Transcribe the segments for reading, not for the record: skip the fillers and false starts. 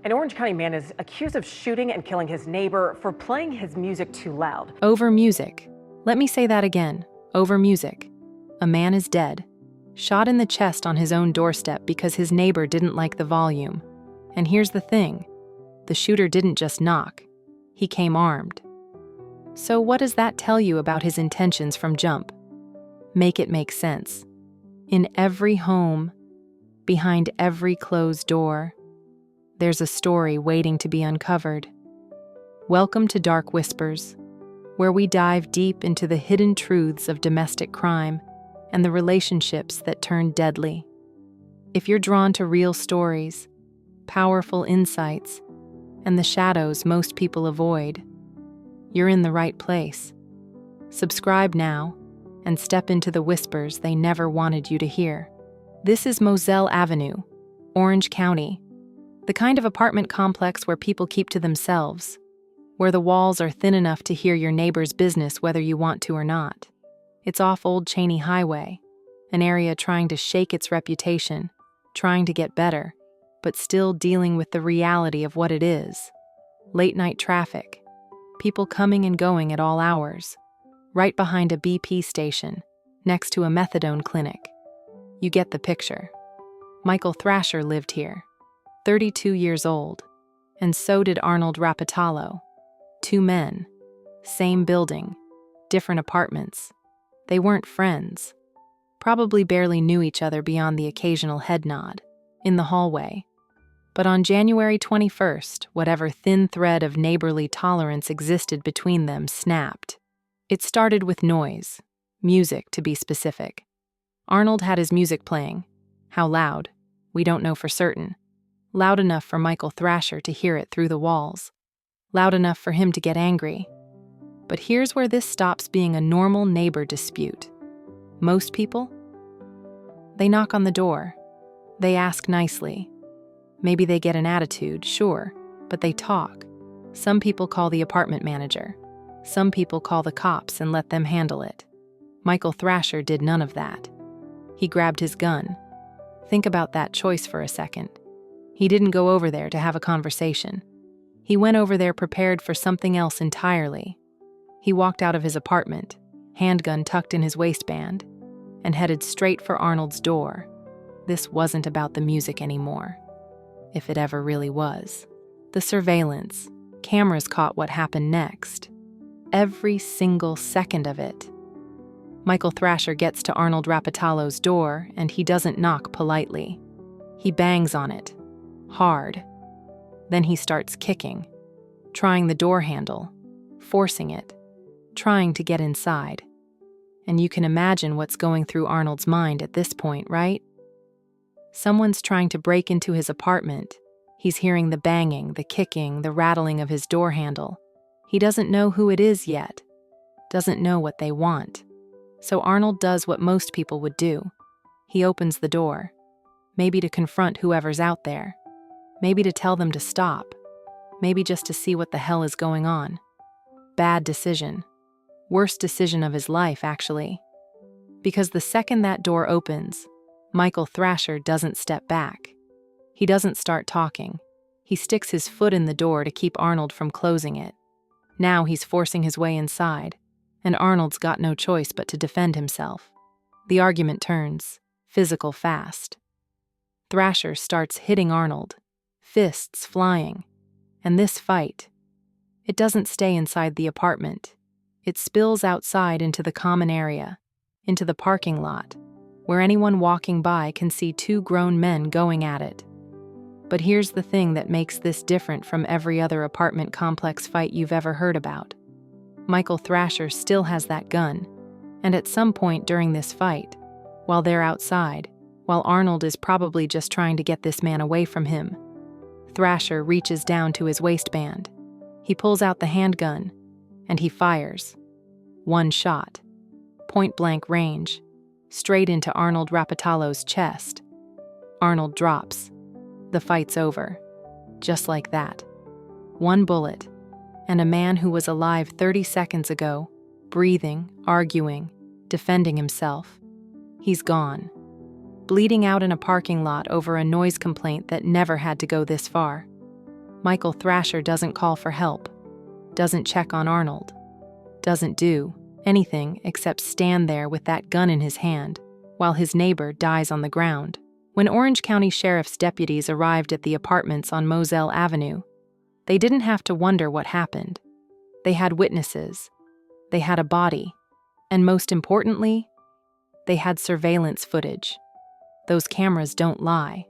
An Orange County man is accused of shooting and killing his neighbor for playing his music too loud. Over music. Let me say that again. Over music. A man is dead, shot in the chest on his own doorstep because his neighbor didn't like the volume. And here's the thing. The shooter didn't just knock. He came armed. So what does that tell you about his intentions from jump? Make it make sense. In every home, behind every closed door, there's a story waiting to be uncovered. Welcome to Dark Whispers, where we dive deep into the hidden truths of domestic crime and the relationships that turn deadly. If you're drawn to real stories, powerful insights, and the shadows most people avoid, you're in the right place. Subscribe now and step into the whispers they never wanted you to hear. This is Moselle Avenue, Orange County, the kind of apartment complex where people keep to themselves, where the walls are thin enough to hear your neighbor's business whether you want to or not. It's off Old Cheney Highway, an area trying to shake its reputation, trying to get better, but still dealing with the reality of what it is. Late-night traffic, people coming and going at all hours, right behind a BP station, next to a methadone clinic. You get the picture. Michael Thrasher lived here, 32 years old, and so did Arnold Rapatalo. Two men, same building, different apartments. They weren't friends. Probably barely knew each other beyond the occasional head nod in the hallway. But on January 21st, whatever thin thread of neighborly tolerance existed between them snapped. It started with noise, music to be specific. Arnold had his music playing. How loud? We don't know for certain. Loud enough for Michael Thrasher to hear it through the walls. Loud enough for him to get angry. But here's where this stops being a normal neighbor dispute. Most people? They knock on the door. They ask nicely. Maybe they get an attitude, sure, but they talk. Some people call the apartment manager. Some people call the cops and let them handle it. Michael Thrasher did none of that. He grabbed his gun. Think about that choice for a second. He didn't go over there to have a conversation. He went over there prepared for something else entirely. He walked out of his apartment, handgun tucked in his waistband, and headed straight for Arnold's door. This wasn't about the music anymore, if it ever really was. The surveillance, cameras caught what happened next. Every single second of it. Michael Thrasher gets to Arnold Rapatalo's door, and he doesn't knock politely. He bangs on it, hard. Then he starts kicking, trying the door handle, forcing it, trying to get inside. And you can imagine what's going through Arnold's mind at this point, right? Someone's trying to break into his apartment. He's hearing the banging, the kicking, the rattling of his door handle. He doesn't know who it is yet, doesn't know what they want. So Arnold does what most people would do. He opens the door, maybe to confront whoever's out there, maybe to tell them to stop, maybe just to see what the hell is going on. Bad decision. Worst decision of his life, actually. Because the second that door opens, Michael Thrasher doesn't step back. He doesn't start talking. He sticks his foot in the door to keep Arnold from closing it. Now he's forcing his way inside, and Arnold's got no choice but to defend himself. The argument turns physical fast. Thrasher starts hitting Arnold, fists flying. And this fight, it doesn't stay inside the apartment. It spills outside into the common area, into the parking lot, where anyone walking by can see two grown men going at it. But here's the thing that makes this different from every other apartment complex fight you've ever heard about. Michael Thrasher still has that gun, and at some point during this fight, while they're outside, while Arnold is probably just trying to get this man away from him, Thrasher reaches down to his waistband. He pulls out the handgun, and he fires. One shot, point-blank range, straight into Arnold Rapatalo's chest. Arnold drops. The fight's over. Just like that. One bullet, and a man who was alive 30 seconds ago, breathing, arguing, defending himself. He's gone. Bleeding out in a parking lot over a noise complaint that never had to go this far. Michael Thrasher doesn't call for help, doesn't check on Arnold, doesn't do anything except stand there with that gun in his hand while his neighbor dies on the ground. When Orange County Sheriff's deputies arrived at the apartments on Moselle Avenue, they didn't have to wonder what happened. They had witnesses, they had a body, and most importantly, they had surveillance footage. Those cameras don't lie.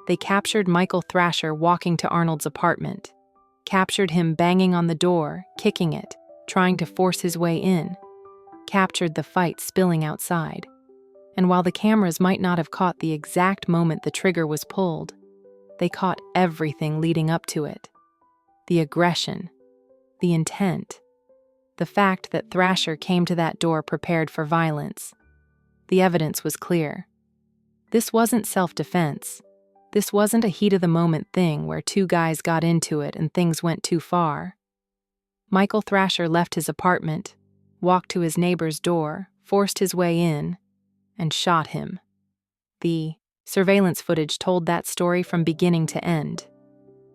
They captured Michael Thrasher walking to Arnold's apartment, captured him banging on the door, kicking it, trying to force his way in, captured the fight spilling outside. And while the cameras might not have caught the exact moment the trigger was pulled, they caught everything leading up to it. The aggression, the intent, the fact that Thrasher came to that door prepared for violence. The evidence was clear. This wasn't self-defense. This wasn't a heat-of-the-moment thing where two guys got into it and things went too far. Michael Thrasher left his apartment, walked to his neighbor's door, forced his way in, and shot him. The surveillance footage told that story from beginning to end.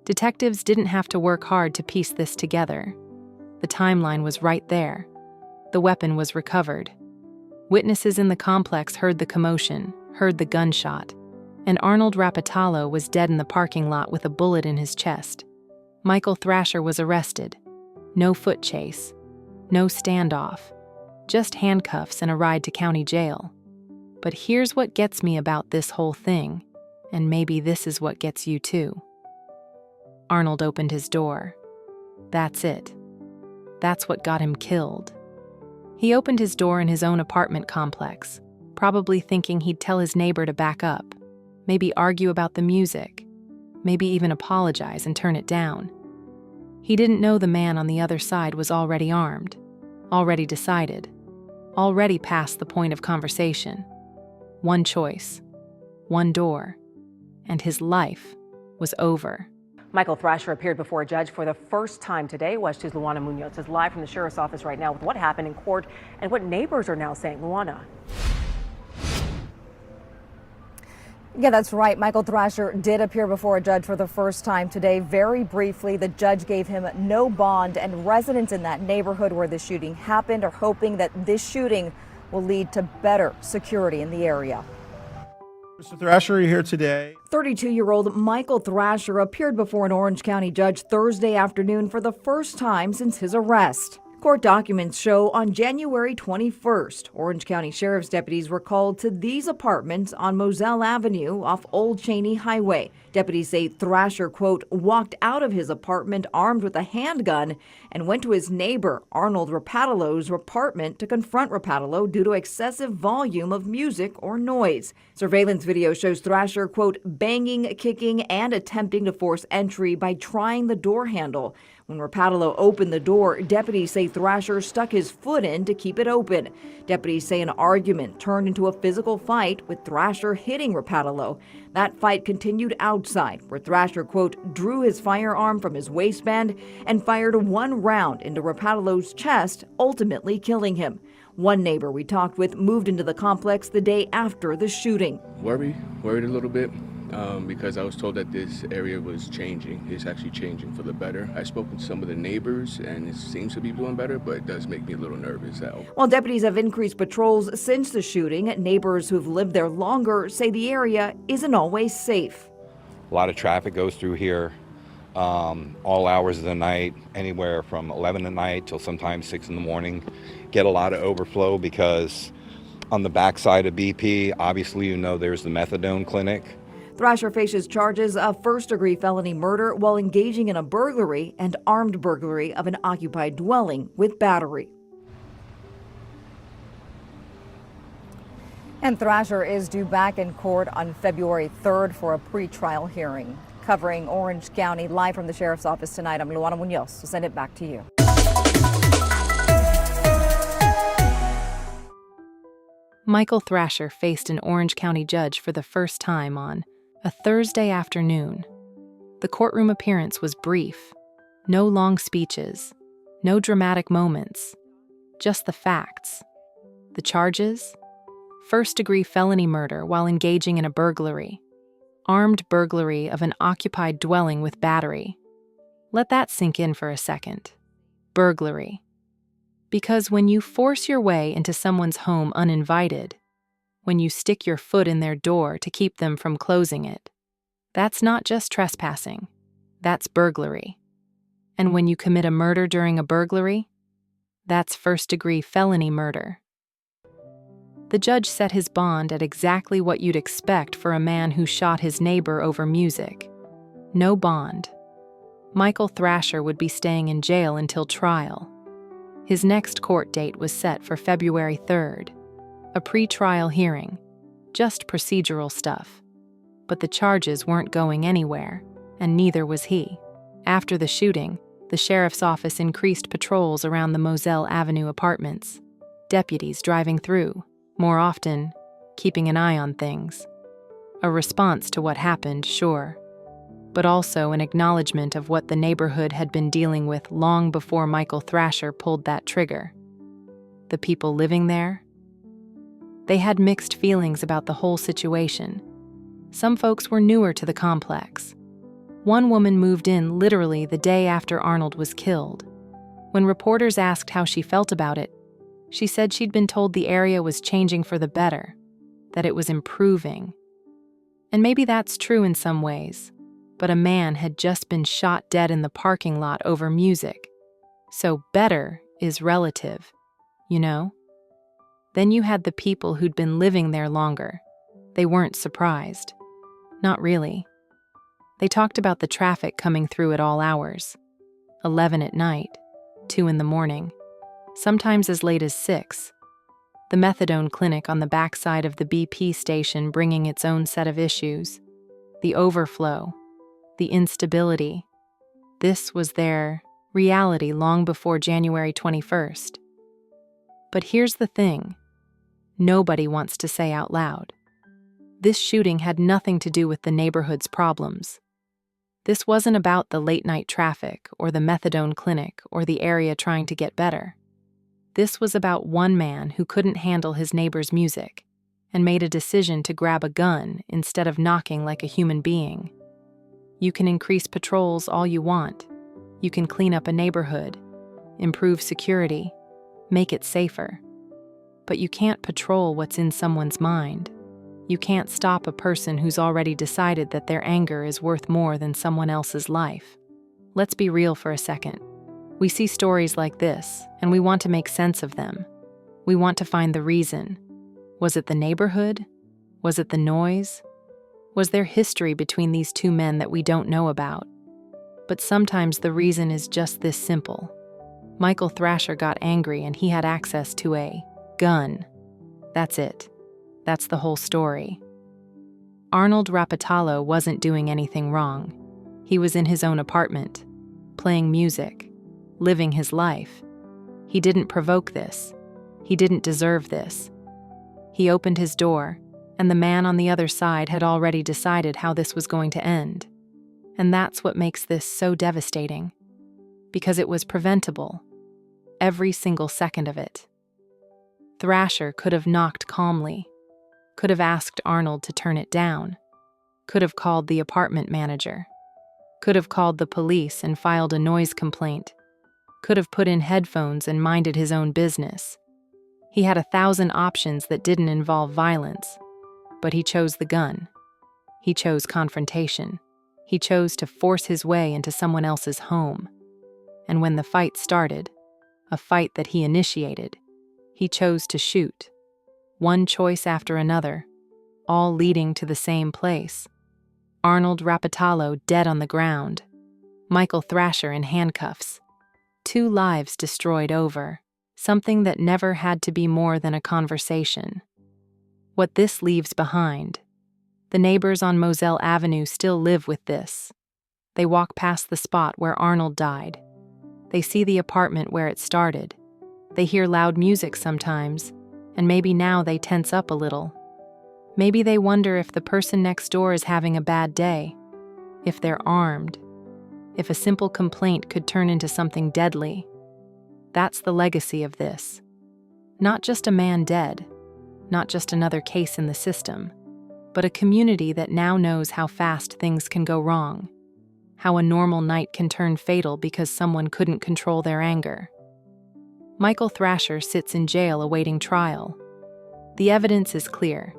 Detectives didn't have to work hard to piece this together. The timeline was right there. The weapon was recovered. Witnesses in the complex heard the commotion, heard the gunshot, and Arnold Rapatalo was dead in the parking lot with a bullet in his chest. Michael Thrasher was arrested. No foot chase, no standoff, just handcuffs and a ride to county jail. But here's what gets me about this whole thing, and maybe this is what gets you too. Arnold opened his door. That's it. That's what got him killed. He opened his door in his own apartment complex, probably thinking he'd tell his neighbor to back up, maybe argue about the music, maybe even apologize and turn it down. He didn't know the man on the other side was already armed, already decided, already past the point of conversation. One choice, one door, and his life was over. Michael Thrasher appeared before a judge for the first time today. WESH 2's Luana Munoz is live from the sheriff's office right now with what happened in court and what neighbors are now saying. Luana. Yeah, that's right. Michael Thrasher did appear before a judge for the first time today. Very briefly, the judge gave him no bond, and residents in that neighborhood where the shooting happened are hoping that this shooting will lead to better security in the area. Mr. Thrasher, are you here today? 32-year-old Michael Thrasher appeared before an Orange County judge Thursday afternoon for the first time since his arrest. Court documents show on January 21st, Orange County Sheriff's deputies were called to these apartments on Moselle Avenue off Old Cheney Highway. Deputies say Thrasher, quote, walked out of his apartment armed with a handgun and went to his neighbor, Arnold Rapatalo's apartment to confront Rapatalo due to excessive volume of music or noise. Surveillance video shows Thrasher, quote, banging, kicking, and attempting to force entry by trying the door handle. When Rapatalo opened the door, deputies say Thrasher stuck his foot in to keep it open. Deputies say an argument turned into a physical fight with Thrasher hitting Rapatalo. That fight continued outside, where Thrasher, quote, drew his firearm from his waistband and fired one round into Rapatalo's chest, ultimately killing him. One neighbor we talked with moved into the complex the day after the shooting. Worried a little bit. Because I was told that this area was changing. It's actually changing for the better. I've spoken to some of the neighbors, and it seems to be doing better, but it does make me a little nervous. While deputies have increased patrols since the shooting, neighbors who've lived there longer say the area isn't always safe. A lot of traffic goes through here all hours of the night, anywhere from 11 at night till sometimes 6 in the morning. Get a lot of overflow because on the backside of BP, obviously, you know, there's the methadone clinic. Thrasher faces charges of first-degree felony murder while engaging in a burglary and armed burglary of an occupied dwelling with battery. And Thrasher is due back in court on February 3rd for a pretrial hearing. Covering Orange County, live from the sheriff's office tonight, I'm Luana Munoz. So send it back to you. Michael Thrasher faced an Orange County judge for the first time on a Thursday afternoon. The courtroom appearance was brief. No long speeches, no dramatic moments, just the facts. The charges? First-degree felony murder while engaging in a burglary. Armed burglary of an occupied dwelling with battery. Let that sink in for a second. Burglary. Because when you force your way into someone's home uninvited, when you stick your foot in their door to keep them from closing it, that's not just trespassing, that's burglary. And when you commit a murder during a burglary, that's first-degree felony murder. The judge set his bond at exactly what you'd expect for a man who shot his neighbor over music. No bond. Michael Thrasher would be staying in jail until trial. His next court date was set for February 3rd, a pre-trial hearing, just procedural stuff. But the charges weren't going anywhere, and neither was he. After the shooting, the sheriff's office increased patrols around the Moselle Avenue apartments, deputies driving through, more often, keeping an eye on things. A response to what happened, sure, but also an acknowledgement of what the neighborhood had been dealing with long before Michael Thrasher pulled that trigger. The people living there? They had mixed feelings about the whole situation. Some folks were newer to the complex. One woman moved in literally the day after Arnold was killed. When reporters asked how she felt about it, she said she'd been told the area was changing for the better, that it was improving. And maybe that's true in some ways, but a man had just been shot dead in the parking lot over music. So better is relative, you know? Then you had the people who'd been living there longer. They weren't surprised. Not really. They talked about the traffic coming through at all hours. 11 at night, 2 in the morning, sometimes as late as 6. The methadone clinic on the backside of the BP station bringing its own set of issues. The overflow, the instability. This was their reality long before January 21st. But here's the thing. Nobody wants to say out loud. This shooting had nothing to do with the neighborhood's problems. This wasn't about the late-night traffic or the methadone clinic or the area trying to get better. This was about one man who couldn't handle his neighbor's music and made a decision to grab a gun instead of knocking like a human being. You can increase patrols all you want. You can clean up a neighborhood, improve security, make it safer. But you can't patrol what's in someone's mind. You can't stop a person who's already decided that their anger is worth more than someone else's life. Let's be real for a second. We see stories like this, and we want to make sense of them. We want to find the reason. Was it the neighborhood? Was it the noise? Was there history between these two men that we don't know about? But sometimes the reason is just this simple. Michael Thrasher got angry and he had access to a gun. That's it. That's the whole story. Arnold Rapatalo wasn't doing anything wrong. He was in his own apartment, playing music, living his life. He didn't provoke this. He didn't deserve this. He opened his door, and the man on the other side had already decided how this was going to end. And that's what makes this so devastating. Because it was preventable. Every single second of it. Thrasher could have knocked calmly, could have asked Arnold to turn it down, could have called the apartment manager, could have called the police and filed a noise complaint, could have put in headphones and minded his own business. He had 1,000 options that didn't involve violence, but he chose the gun. He chose confrontation. He chose to force his way into someone else's home. And when the fight started, a fight that he initiated, he chose to shoot. One choice after another, all leading to the same place. Arnold Rapatalo dead on the ground. Michael Thrasher in handcuffs. 2 lives destroyed over something that never had to be more than a conversation. What this leaves behind. The neighbors on Moselle Avenue still live with this. They walk past the spot where Arnold died. They see the apartment where it started. They hear loud music sometimes, and maybe now they tense up a little. Maybe they wonder if the person next door is having a bad day, if they're armed, if a simple complaint could turn into something deadly. That's the legacy of this. Not just a man dead, not just another case in the system, but a community that now knows how fast things can go wrong, how a normal night can turn fatal because someone couldn't control their anger. Michael Thrasher sits in jail awaiting trial. The evidence is clear.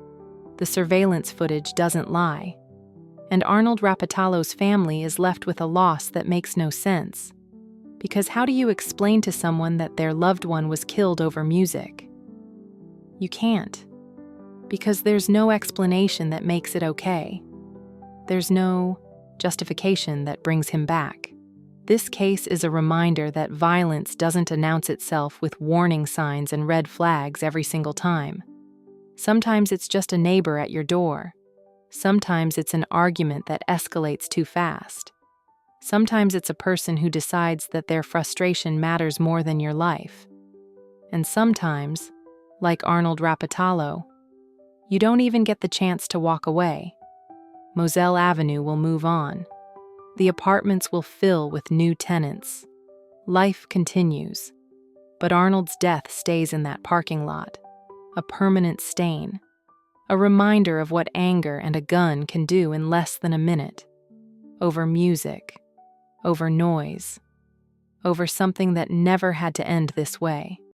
The surveillance footage doesn't lie. And Arnold Rapatalo's family is left with a loss that makes no sense. Because how do you explain to someone that their loved one was killed over music? You can't. Because there's no explanation that makes it okay. There's no justification that brings him back. This case is a reminder that violence doesn't announce itself with warning signs and red flags every single time. Sometimes it's just a neighbor at your door. Sometimes it's an argument that escalates too fast. Sometimes it's a person who decides that their frustration matters more than your life. And sometimes, like Arnold Rapatalo, you don't even get the chance to walk away. Moselle Avenue will move on. The apartments will fill with new tenants. Life continues. But Arnold's death stays in that parking lot, a permanent stain, a reminder of what anger and a gun can do in less than a minute. Over music, over noise, over something that never had to end this way.